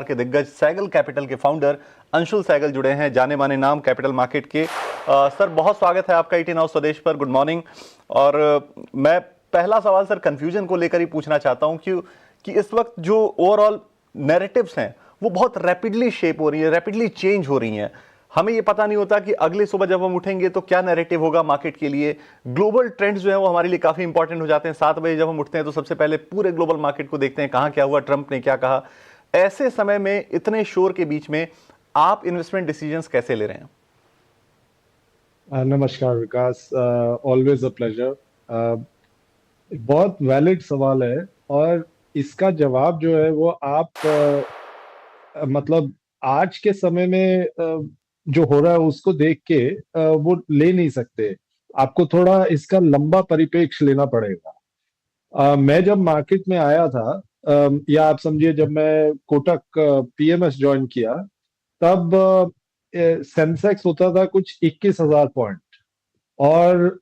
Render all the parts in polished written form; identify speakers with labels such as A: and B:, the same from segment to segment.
A: के दिग्गज सैगल कैपिटल के फाउंडर अंशुल सैगल जुड़े हैं, जाने माने नाम कैपिटल मार्केट के। सर बहुत स्वागत है आपका 18 हाउस स्वदेश पर। Good morning. और मैं पहला सवाल सर कंफ्यूजन को लेकर ही पूछना चाहता हूं कि इस वक्त जो ओवरऑल नैरेटिव्स हैं वो बहुत रैपिडली शेप हो रही है, रैपिडली चेंज हो रही हैं। हमें ये पता नहीं होता कि अगले सुबह जब हम उठेंगे तो क्या नैरेटिव होगा मार्केट के लिए। ग्लोबल ट्रेंड्स जो है वो हमारे लिए काफी इंपॉर्टेंट हो जाते हैं। 7 बजे जब हम उठते हैं तो सबसे पहले पूरे ग्लोबल मार्केट को देखते हैं, कहां क्या हुआ, ट्रंप ने क्या कहा। ऐसे समय में इतने शोर के बीच में आप इन्वेस्टमेंट डिसीजंस कैसे ले रहे हैं?
B: नमस्कार विकास, ऑलवेज अ प्लेजर। बहुत वैलिड सवाल है और इसका जवाब जो है वो आप मतलब आज के समय में जो हो रहा है उसको देख के वो ले नहीं सकते। आपको थोड़ा इसका लंबा परिप्रेक्ष्य लेना पड़ेगा। मैं जब मार्केट में आया था, या आप समझिए जब मैं कोटक पीएमएस ज्वाइन किया, तब सेंसेक्स होता था कुछ 21,000 पॉइंट। और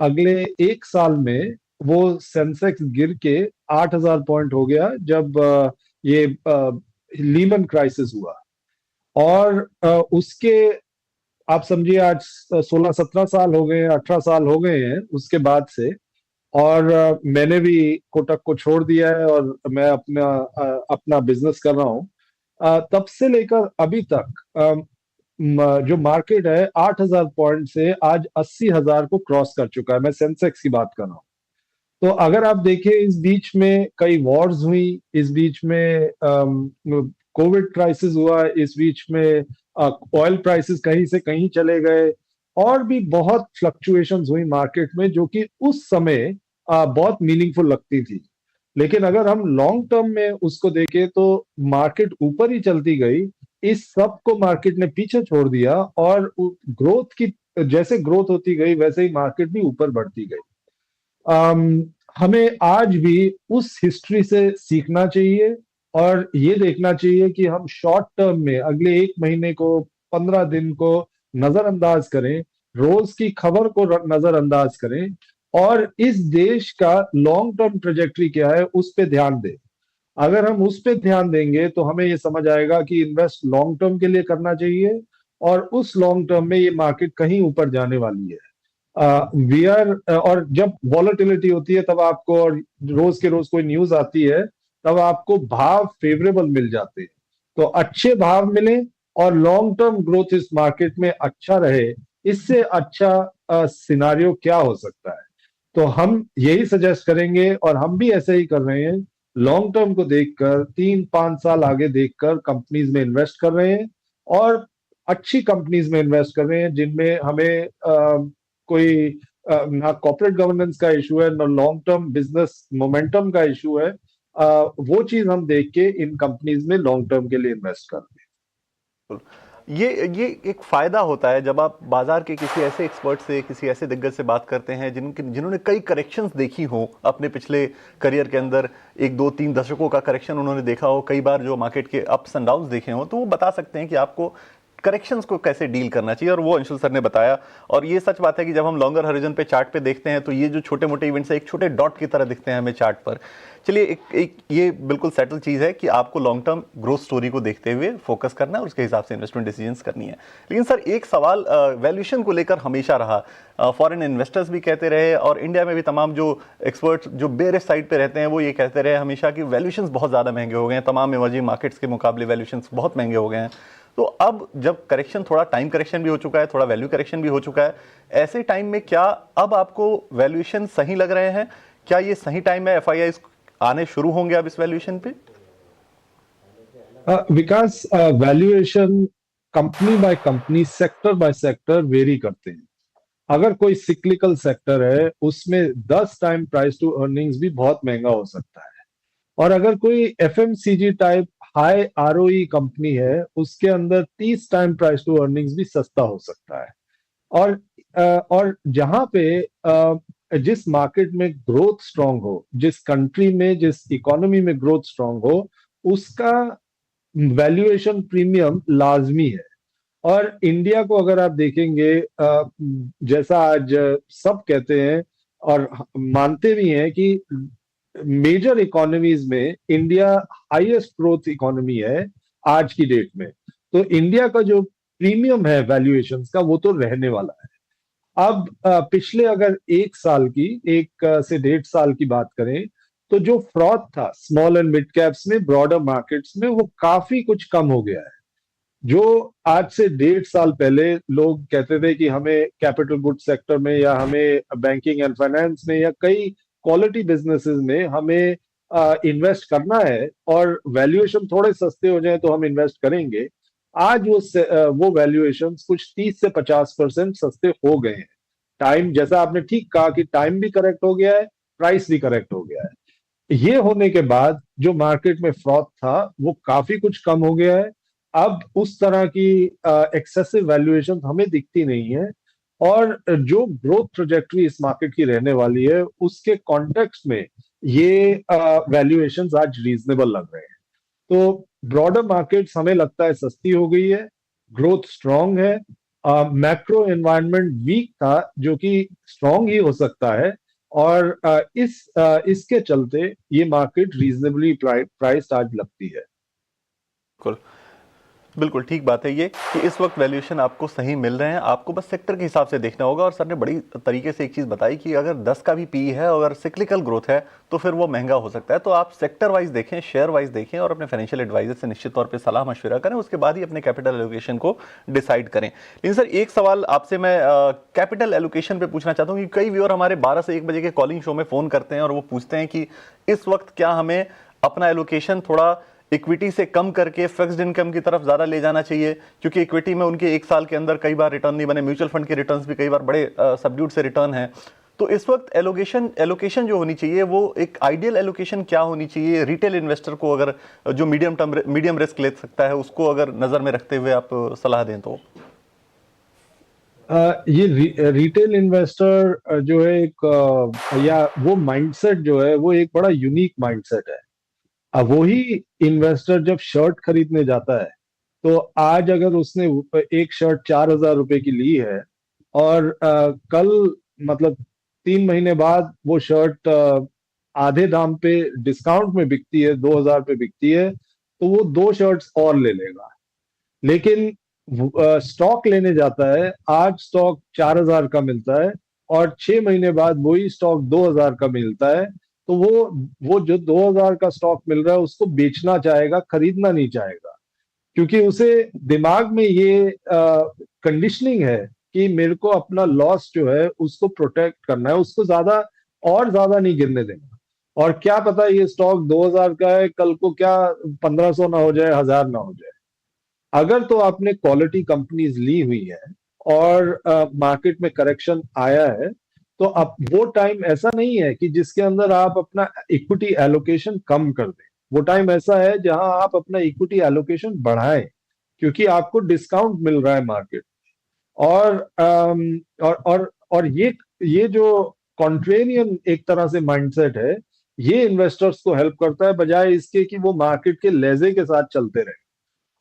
B: अगले एक साल में वो सेंसेक्स गिर के 8,000 पॉइंट हो गया जब ये लीमन क्राइसिस हुआ। और उसके आप समझिए आज 16-17 साल हो गए, 18 साल हो गए हैं उसके बाद से। और मैंने भी कोटक को छोड़ दिया है और मैं अपना बिजनेस कर रहा हूँ। तब से लेकर अभी तक जो मार्केट है 8,000 पॉइंट से आज 80,000 को क्रॉस कर चुका है। मैं सेंसेक्स की बात कर रहा हूँ। तो अगर आप देखें, इस बीच में कई वॉर्स हुई, इस बीच में कोविड क्राइसिस हुआ, इस बीच में ऑयल प्राइसेस कहीं से कहीं चले गए, और भी बहुत फ्लक्चुएशंस हुई मार्केट में जो कि उस समय बहुत मीनिंगफुल लगती थी। लेकिन अगर हम लॉन्ग टर्म में उसको देखें तो मार्केट ऊपर ही चलती गई। इस सब को मार्केट ने पीछे छोड़ दिया और ग्रोथ की, जैसे ग्रोथ होती गई वैसे ही मार्केट भी ऊपर बढ़ती गई। हमें आज भी उस हिस्ट्री से सीखना चाहिए और ये देखना चाहिए कि हम शॉर्ट टर्म में अगले एक महीने को, 15 दिन को नजरअंदाज करें, रोज की खबर को नजरअंदाज करें, और इस देश का लॉन्ग टर्म ट्रेजेक्टरी क्या है उस पे ध्यान दें। अगर हम उस पे ध्यान देंगे तो हमें ये समझ आएगा कि इन्वेस्ट लॉन्ग टर्म के लिए करना चाहिए, और उस लॉन्ग टर्म में ये मार्केट कहीं ऊपर जाने वाली है। वी आर और जब वॉलेटिलिटी होती है तब आपको, और रोज के रोज कोई न्यूज आती है, तब आपको भाव फेवरेबल मिल जाते हैं। तो अच्छे भाव मिले और लॉन्ग टर्म ग्रोथ इस मार्केट में अच्छा रहे, इससे अच्छा सिनारियो क्या हो सकता है। तो हम यही सजेस्ट करेंगे और हम भी ऐसे ही कर रहे हैं। लॉन्ग टर्म को देखकर 3-5 साल आगे देखकर कंपनीज में इन्वेस्ट कर रहे हैं, और अच्छी कंपनीज में इन्वेस्ट कर रहे हैं जिनमें हमें कोई ना कॉर्पोरेट गवर्नेंस का इशू है, ना लॉन्ग टर्म बिजनेस मोमेंटम का इशू है। वो चीज हम देख के इन कंपनीज में लॉन्ग टर्म के लिए इन्वेस्ट करते हैं।
A: ये एक फायदा होता है जब आप बाजार के किसी ऐसे एक्सपर्ट से, किसी ऐसे दिग्गज से बात करते हैं जिन्होंने कई करेक्शंस देखी हो अपने पिछले करियर के अंदर। 1-2-3 दशकों का करेक्शन उन्होंने देखा हो, कई बार जो मार्केट के अप्स एंड डाउन्स देखे हो, तो वो बता सकते हैं कि आपको करेक्शंस को कैसे डील करना चाहिए। और वो अंशुल सर ने बताया। और ये सच बात है कि जब हम लॉन्गर हॉरिजन पे चार्ट पे देखते हैं तो ये जो छोटे मोटे इवेंट्स है एक छोटे डॉट की तरह दिखते हैं हमें चार्ट पर। चलिए, एक ये बिल्कुल सेटल चीज है कि आपको लॉन्ग टर्म ग्रोथ स्टोरी को देखते हुए फोकस करना है और उसके हिसाब से इन्वेस्टमेंट डिसीजंस करनी है। लेकिन सर एक सवाल वैल्यूएशन को लेकर हमेशा रहा। फॉरेन इन्वेस्टर्स भी कहते रहे और इंडिया में भी तमाम जो एक्सपर्ट्स जो बेयरिश साइड पे रहते हैं वो ये कहते रहे हमेशा कि वैल्यूएशंस बहुत ज्यादा महंगे हो गए हैं, तमाम इमर्जिंग मार्केट्स के मुकाबले वैल्यूएशंस बहुत महंगे हो गए हैं। तो अब जब करेक्शन, थोड़ा टाइम करेक्शन भी हो चुका है, थोड़ा वैल्यू करेक्शन भी हो चुका है, ऐसे टाइम में क्या अब आपको वैल्यूएशन सही लग रहे हैं? क्या ये सही टाइम है? एफआईआई आने शुरू होंगे अब इस वैल्यूएशन पे?
B: Vikas, valuation company by company, sector by sector vary करते हैं। अगर कोई सिक्लिकल सेक्टर है उसमें 10 टाइम प्राइस टू अर्निंग्स भी बहुत महंगा हो सकता है। और अगर कोई FMCG type high ROE company है उसके अंदर 30 टाइम प्राइस टू अर्निंग्स भी सस्ता हो सकता है। और और जहां पे जिस मार्केट में ग्रोथ स्ट्रांग हो, जिस कंट्री में, जिस इकोनॉमी में ग्रोथ स्ट्रांग हो, उसका वैल्यूएशन प्रीमियम लाजमी है। और इंडिया को अगर आप देखेंगे, जैसा आज सब कहते हैं और मानते भी हैं कि मेजर इकोनॉमीज में इंडिया हाईएस्ट ग्रोथ इकोनॉमी है, आज की डेट में, तो इंडिया का जो प्रीमियम है वैल्यूएशंस का वो तो रहने वाला है। अब पिछले अगर एक से 1.5 साल की बात करें, तो जो फ्रॉड था स्मॉल एंड मिड कैप्स में, ब्रॉडर मार्केट्स में, वो काफी कुछ कम हो गया है। जो आज से 1.5 साल पहले लोग कहते थे कि हमें कैपिटल गुड्स सेक्टर में या हमें बैंकिंग एंड फाइनेंस में या कई क्वालिटी बिजनेसेस में हमें इन्वेस्ट करना है और वैल्यूएशन थोड़े सस्ते हो जाए तो हम इन्वेस्ट करेंगे, आज वो वैल्यूएशन कुछ 30 से 50% सस्ते हो गए हैं। टाइम, जैसा आपने ठीक कहा कि टाइम भी करेक्ट हो गया है, प्राइस भी करेक्ट हो गया है। ये होने के बाद जो मार्केट में फ्रॉड था वो काफी कुछ कम हो गया है। अब उस तरह की एक्सेसिव वैल्यूएशन हमें दिखती नहीं है, और जो ग्रोथ ट्रेजेक्टरी इस मार्केट की रहने वाली है उसके कॉन्टेक्स्ट में ये वैल्यूएशंस आज रीजनेबल लग रहे हैं। तो ब्रॉडर मार्केट्स हमें लगता है सस्ती हो गई है, ग्रोथ स्ट्रांग है, मैक्रो एनवायरनमेंट वीक था जो कि स्ट्रांग ही हो सकता है, और इसके चलते ये मार्केट रीजनेबली प्राइस्ड आज लगती है।
A: बिल्कुल, बिल्कुल ठीक बात है ये कि इस वक्त वैल्यूएशन आपको सही मिल रहे हैं, आपको बस सेक्टर के हिसाब से देखना होगा। और सर ने बड़ी तरीके से एक चीज़ बताई कि अगर 10 का भी पी है, अगर सिक्लिकल ग्रोथ है तो फिर वो महंगा हो सकता है। तो आप सेक्टर वाइज देखें, शेयर वाइज देखें और अपने फाइनेंशियल एडवाइजर से निश्चित तौर पे सलाह मशवरा करें, उसके बाद ही अपने कैपिटल एलोकेशन को डिसाइड करें। लेकिन सर एक सवाल आपसे मैं कैपिटल एलोकेशन पे पूछना चाहता हूँ कि कई व्यूअर हमारे 12 से 1 बजे के कॉलिंग शो में फ़ोन करते हैं और वो पूछते हैं कि इस वक्त क्या हमें अपना एलोकेशन थोड़ा इक्विटी से कम करके फिक्स्ड इनकम की तरफ ज्यादा ले जाना चाहिए, क्योंकि इक्विटी में उनके 1 साल के अंदर कई बार रिटर्न नहीं बने, म्यूचुअल फंड के रिटर्न्स भी कई बार बड़े सबड्यूट से रिटर्न है। तो इस वक्त एलोकेशन जो होनी चाहिए वो एक आइडियल एलोकेशन क्या होनी चाहिए रिटेल इन्वेस्टर को, अगर जो मीडियम रिस्क ले सकता है उसको अगर नजर में रखते हुए आप सलाह दें तो?
B: ये रिटेल इन्वेस्टर जो है या वो माइंडसेट जो है वो एक बड़ा यूनिक माइंडसेट है। अब वही इन्वेस्टर जब शर्ट खरीदने जाता है, तो आज अगर उसने एक शर्ट 4,000 रुपए की ली है और कल, मतलब 3 महीने बाद वो शर्ट आधे दाम पे डिस्काउंट में बिकती है, 2,000 पे बिकती है, तो वो 2 शर्ट्स और ले लेगा। लेकिन स्टॉक लेने जाता है, आज स्टॉक 4,000 का मिलता है और 6 महीने बाद वही स्टॉक 2,000 का मिलता है, तो वो जो 2,000 का स्टॉक मिल रहा है उसको बेचना चाहेगा, खरीदना नहीं चाहेगा, क्योंकि उसे दिमाग में ये कंडीशनिंग है कि मेरे को अपना लॉस जो है उसको प्रोटेक्ट करना है, उसको ज्यादा नहीं गिरने देना। और क्या पता ये स्टॉक 2,000 का है, कल को क्या 1,500 ना हो जाए, 1,000 ना हो जाए। अगर तो आपने क्वालिटी कंपनीज ली हुई है और मार्केट में करेक्शन आया है, तो अब वो टाइम ऐसा नहीं है कि जिसके अंदर आप अपना इक्विटी एलोकेशन कम कर दें। वो टाइम ऐसा है जहां आप अपना इक्विटी एलोकेशन बढ़ाएं, क्योंकि आपको डिस्काउंट मिल रहा है मार्केट। और और ये जो कॉन्ट्रेरियन एक तरह से माइंडसेट है, ये इन्वेस्टर्स को हेल्प करता है, बजाय इसके कि वो मार्केट के लेजे के साथ चलते रहे।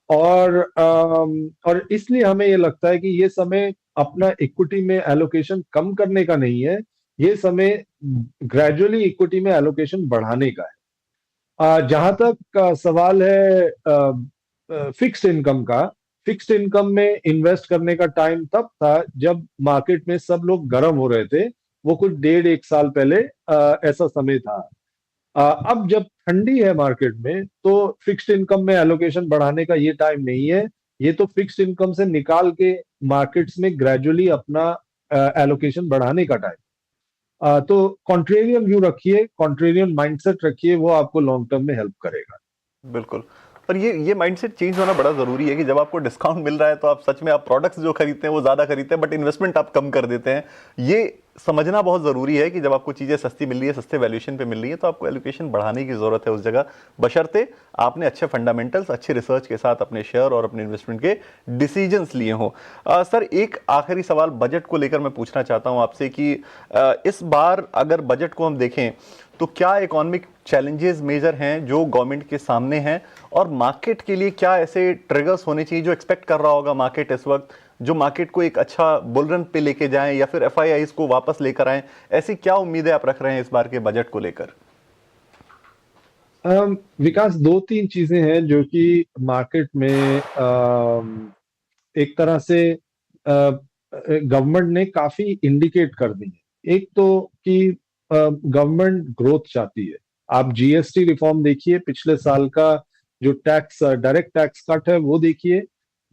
B: और इसलिए हमें ये लगता है कि ये समय अपना इक्विटी में एलोकेशन कम करने का नहीं है, ये समय ग्रेजुअली इक्विटी में एलोकेशन बढ़ाने का है। जहां तक सवाल है फिक्स्ड इनकम का, फिक्स्ड इनकम में इन्वेस्ट करने का टाइम तब था जब मार्केट में सब लोग गर्म हो रहे थे, वो कुछ 1.5 1 साल पहले ऐसा समय था। अब जब ठंडी है मार्केट में, तो फिक्स्ड इनकम में एलोकेशन बढ़ाने का ये टाइम नहीं है, ये तो फिक्स्ड इनकम से निकाल के मार्केट्स में ग्रेजुअली अपना एलोकेशन बढ़ाने का टाइम। तो कॉन्ट्रेरियन व्यू रखिए, कॉन्ट्रेरियन माइंडसेट रखिए, वो आपको लॉन्ग टर्म में हेल्प करेगा।
A: बिल्कुल। और ये माइंडसेट चेंज होना बड़ा ज़रूरी है कि जब आपको डिस्काउंट मिल रहा है तो आप सच में आप प्रोडक्ट्स जो खरीदते हैं वो ज़्यादा खरीदते हैं, बट इन्वेस्टमेंट आप कम कर देते हैं। ये समझना बहुत ज़रूरी है कि जब आपको चीज़ें सस्ती मिल रही है, सस्ते वैल्यूएशन पे मिल रही है, तो आपको एलोकेशन बढ़ाने की ज़रूरत है उस जगह, बशर्ते आपने अच्छे फंडामेंटल्स, अच्छे रिसर्च के साथ अपने शेयर और अपने इन्वेस्टमेंट के डिसीजंस लिए हों। सर एक आखिरी सवाल बजट को लेकर मैं पूछना चाहता हूँ आपसे कि इस बार अगर बजट को हम देखें तो क्या इकोनॉमिक चैलेंजेस मेजर हैं जो गवर्नमेंट के सामने हैं, और मार्केट के लिए क्या ऐसे ट्रिगर्स होने चाहिए जो एक्सपेक्ट कर रहा होगा मार्केट इस वक्त, जो मार्केट को एक अच्छा बुल रन पे लेके जाएं या फिर एफआईआईज को वापस लेकर आएं? ऐसी क्या उम्मीदें आप रख रहे हैं इस बार के बजट को लेकर?
B: विकास, दो तीन चीजें हैं जो कि मार्केट में एक तरह से गवर्नमेंट ने काफी इंडिकेट कर दी है। एक तो कि गवर्नमेंट ग्रोथ चाहती है। आप जीएसटी रिफॉर्म देखिए, पिछले साल का जो टैक्स, डायरेक्ट टैक्स कट है वो देखिए।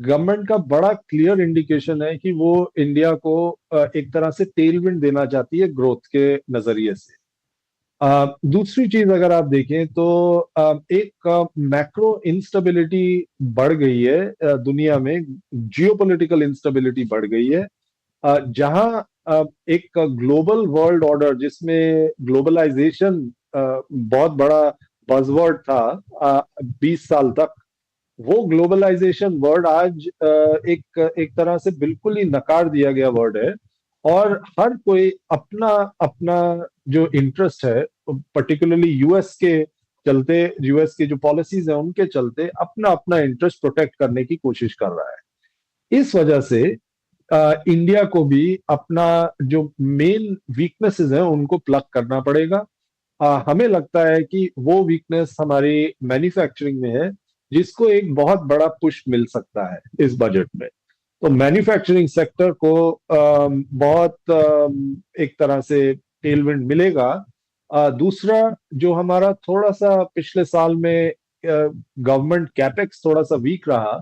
B: गवर्नमेंट का बड़ा क्लियर इंडिकेशन है कि वो इंडिया को एक तरह से टेलविंड देना चाहती है ग्रोथ के नजरिए से। दूसरी चीज अगर आप देखें तो एक मैक्रो इंस्टेबिलिटी बढ़ गई है दुनिया में। जियोपॉलिटिकल इंस्टेबिलिटी बढ़ गई है, जहां एक ग्लोबल वर्ल्ड ऑर्डर जिसमें ग्लोबलाइजेशन बहुत बड़ा बजवर्ड था 20 साल तक, वो ग्लोबलाइजेशन वर्ड आज एक एक तरह से बिल्कुल ही नकार दिया गया वर्ड है। और हर कोई अपना अपना जो इंटरेस्ट है, पर्टिकुलरली यूएस के चलते, यूएस की जो पॉलिसीज है उनके चलते अपना अपना इंटरेस्ट प्रोटेक्ट करने की कोशिश कर रहा है। इस वजह से इंडिया को भी अपना जो मेन वीकनेसेस हैं उनको प्लग करना पड़ेगा। हमें लगता है कि वो वीकनेस हमारी मैन्युफैक्चरिंग में है, जिसको एक बहुत बड़ा पुश मिल सकता है इस बजट में। तो मैन्युफैक्चरिंग सेक्टर को बहुत एक तरह से टेलविंड मिलेगा। दूसरा, जो हमारा थोड़ा सा पिछले साल में गवर्नमेंट कैपेक्स थोड़ा सा वीक रहा,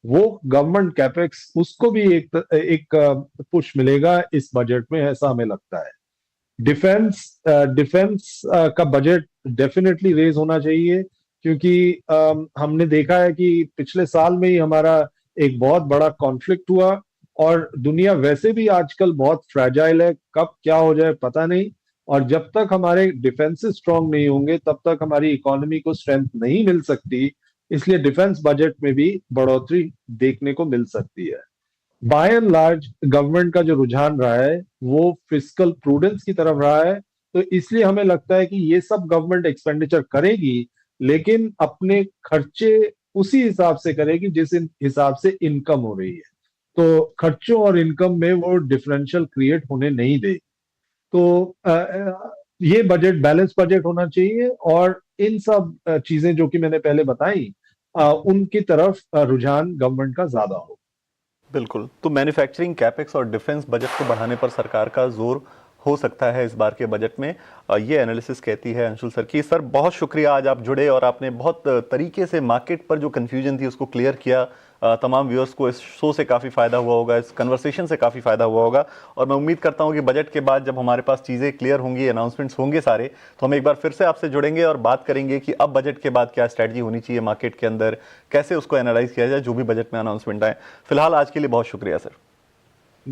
B: वो गवर्नमेंट कैपेक्स उसको भी एक पुश मिलेगा इस बजट में, ऐसा हमें लगता है। डिफेंस डिफेंस का बजट डेफिनेटली रेज होना चाहिए, क्योंकि हमने देखा है कि पिछले साल में ही हमारा एक बहुत बड़ा कॉन्फ्लिक्ट हुआ। और दुनिया वैसे भी आजकल बहुत फ्रैजाइल है, कब क्या हो जाए पता नहीं। और जब तक हमारे डिफेंसेस स्ट्रांग नहीं होंगे तब तक हमारी इकोनॉमी को स्ट्रेंथ नहीं मिल सकती। इसलिए डिफेंस बजट में भी बढ़ोतरी देखने को मिल सकती है। बाय एंड लार्ज गवर्नमेंट का जो रुझान रहा है वो फिस्कल प्रूडेंस की तरफ रहा है। तो इसलिए हमें लगता है कि ये सब गवर्नमेंट एक्सपेंडिचर करेगी, लेकिन अपने खर्चे उसी हिसाब से करेगी जिस हिसाब से इनकम हो रही है। तो खर्चों और इनकम में वो डिफरेंशियल क्रिएट होने नहीं देगी। तो ये बजट बैलेंस बजट होना चाहिए, और इन सब चीजें जो कि मैंने पहले बताई, उनकी तरफ रुझान गवर्नमेंट का ज्यादा हो।
A: बिल्कुल। तो मैन्युफैक्चरिंग कैपेक्स और डिफेंस बजट को बढ़ाने पर सरकार का जोर हो सकता है इस बार के बजट में, ये एनालिसिस कहती है अंशुल सर की। सर बहुत शुक्रिया, आज आप जुड़े और आपने बहुत तरीके से मार्केट पर जो कन्फ्यूजन थी उसको क्लियर किया। तमाम व्यूअर्स को इस शो से काफ़ी फ़ायदा हुआ होगा, इस कन्वर्सेशन से काफ़ी फ़ायदा हुआ होगा। और मैं उम्मीद करता हूँ कि बजट के बाद जब हमारे पास चीज़ें क्लियर होंगी, अनाउंसमेंट्स होंगे सारे, तो हम एक बार फिर से आपसे जुड़ेंगे और बात करेंगे कि अब बजट के बाद क्या स्ट्रैटेजी होनी चाहिए मार्केट के अंदर, कैसे उसको एनालाइज किया जाए जो भी बजट में अनाउंसमेंट आए। फिलहाल आज के लिए बहुत शुक्रिया सर।